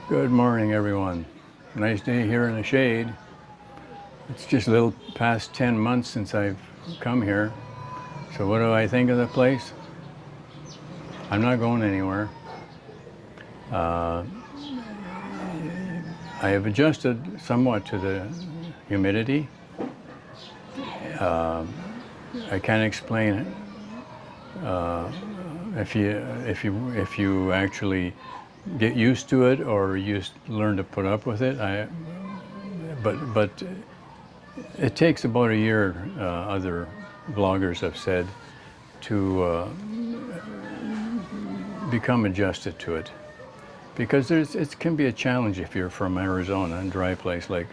Good morning, everyone. Nice day here in the shade. It's just a little past 10 months since I've come here. So what do I think of the place? I'm not going anywhere. Uh, I have adjusted somewhat to the humidity. Uh, I can't explain it. If you actually get used to it or you learn to put up with it, but it takes about a year, other bloggers have said, to become adjusted to it. Because it can be a challenge if you're from Arizona, a dry place like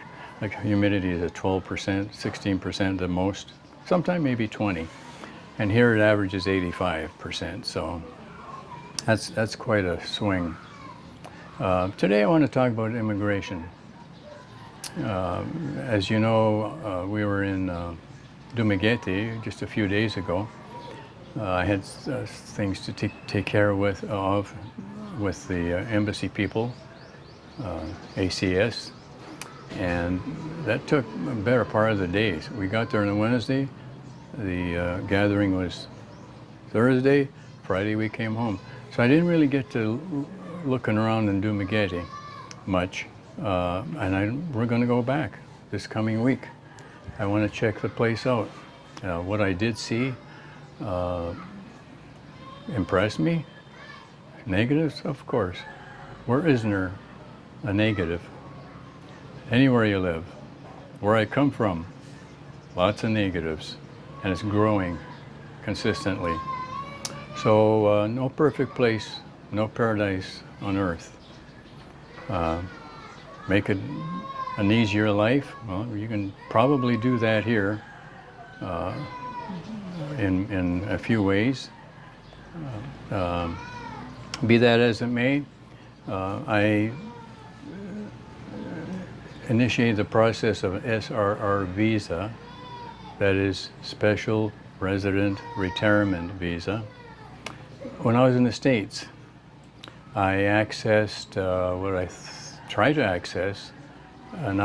humidity is at 12%, 16% the most, sometimes maybe 20. And here it averages 85%, so that's quite a swing. Today I want to talk about immigration. As you know, we were in Dumaguete just a few days ago. I had things to take care of with the embassy people, ACS, and that took a better part of the day. We got there on a Wednesday. The gathering was Thursday. Friday we came home. So I didn't really get to looking around in Dumaguete much, and we're going to go back this coming week. I want to check the place out. What I did see impressed me. Negatives, of course. Where isn't there a negative? Anywhere you live. Where I come from, lots of negatives, and it's growing consistently. So no perfect place, no paradise on earth. Make it an easier life. Well, you can probably do that here in a few ways. Be that as it may, I initiated the process of an SRR visa, that is Special Resident Retirement Visa. When I was in the States, I accessed tried to access an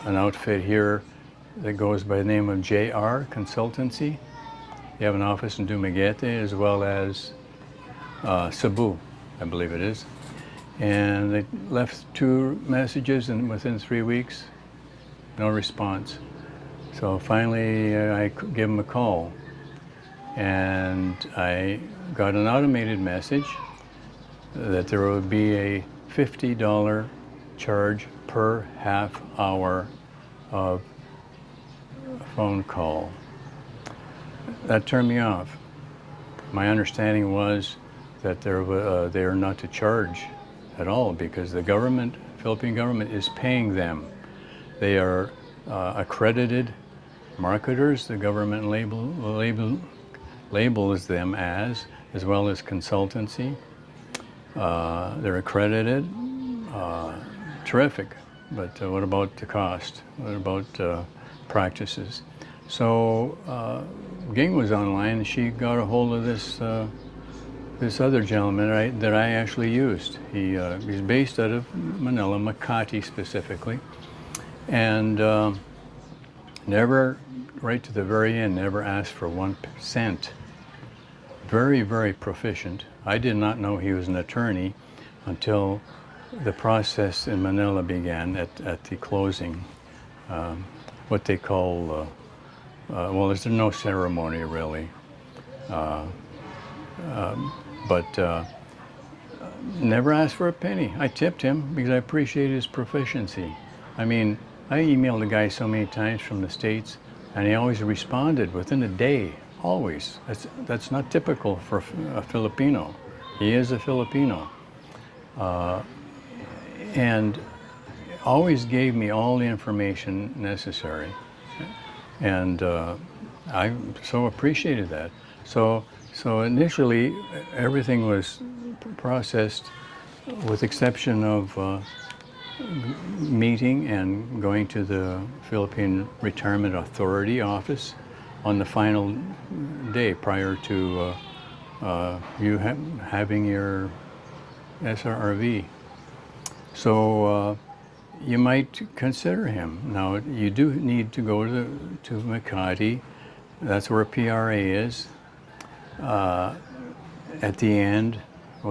outfit here that goes by the name of JR Consultancy. They have an office in Dumaguete as well as Cebu, I believe it is. And they left 2 messages, and within 3 weeks, no response. So finally, I gave them a call, and I got an automated message that there would be a $50 charge per half hour of phone call. That turned me off. My understanding was that they are not to charge at all because the government, Philippine government, is paying them. They are accredited marketers. The government labels them as well as consultancy. They're accredited. Terrific. But what about the cost? What about practices? So Ging was online, and she got a hold of this other gentleman that I actually used. He's based out of Manila, Makati specifically, and never, right to the very end, never asked for 1 cent. Very, very proficient. I did not know he was an attorney until the process in Manila began at the closing. What they call, well, there's no ceremony really. But never asked for a penny. I tipped him because I appreciate his proficiency. I mean, I emailed the guy so many times from the States, and he always responded within a day, always. That's not typical for a Filipino. He is a Filipino. And always gave me all the information necessary. And I so appreciated that. So initially, everything was processed with exception of meeting and going to the Philippine Retirement Authority office on the final day prior to you having your SRRV. So you might consider him. Now, you do need to go to Makati. That's where PRA is. At the end,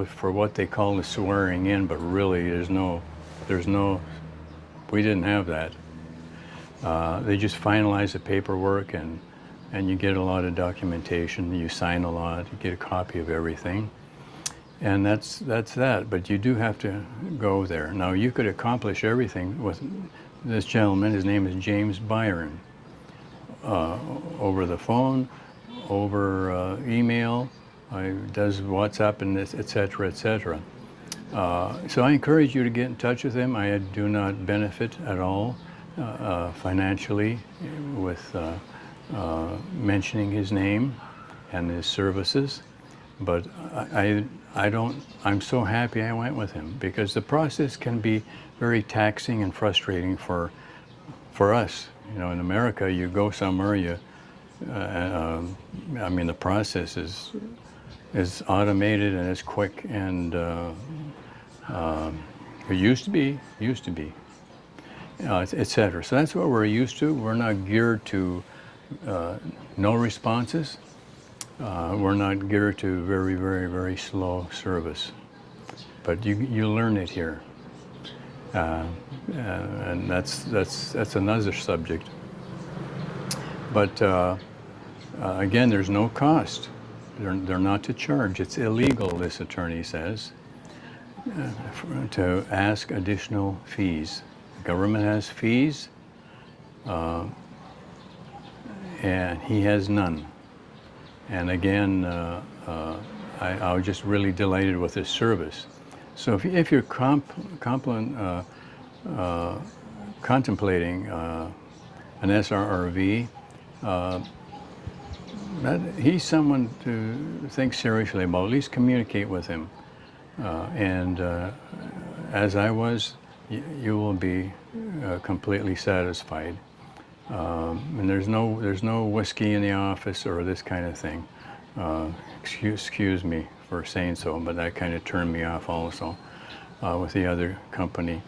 for what they call the swearing in, but really there's no, we didn't have that. They just finalize the paperwork and you get a lot of documentation. You sign a lot, you get a copy of everything. And that's that, but you do have to go there. Now, you could accomplish everything with this gentleman. His name is James Byron. Over the phone, over email, does WhatsApp and et cetera, et cetera. So I encourage you to get in touch with him. I do not benefit at all financially with mentioning his name and his services, but I'm so happy I went with him, because the process can be very taxing and frustrating for us. You know, in America, you go somewhere, I mean, the process is automated and it's quick, and it used to be, etc. So that's what we're used to. We're not geared to no responses. We're not geared to very, very, very slow service. But you learn it here, and that's another subject. But again, there's no cost. They're not to charge. It's illegal, this attorney says, to ask additional fees. The government has fees, and he has none. And again, I was just really delighted with his service. So if you're contemplating an SRRV, he's someone to think seriously about. At least communicate with him. And as I was, you will be completely satisfied. And there's no whiskey in the office or this kind of thing. Excuse me for saying so, but that kind of turned me off also with the other company.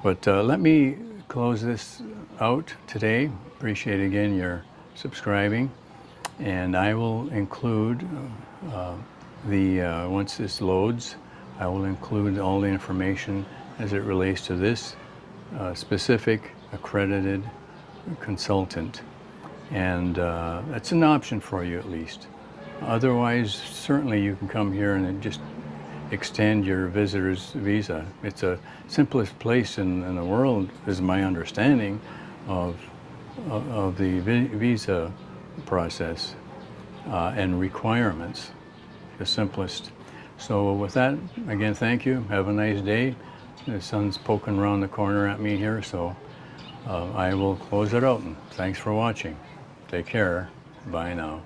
But let me close this out today. Appreciate again your subscribing, and I will include once this loads, I will include all the information as it relates to this specific accredited consultant, and that's an option for you at least. Otherwise, certainly you can come here and just extend your visitor's visa. It's the simplest place in the world, is my understanding of the visa process and requirements. The simplest. So with that, again, thank you. Have a nice day. The sun's poking around the corner at me here, so I will close it out. And thanks for watching. Take care. Bye now.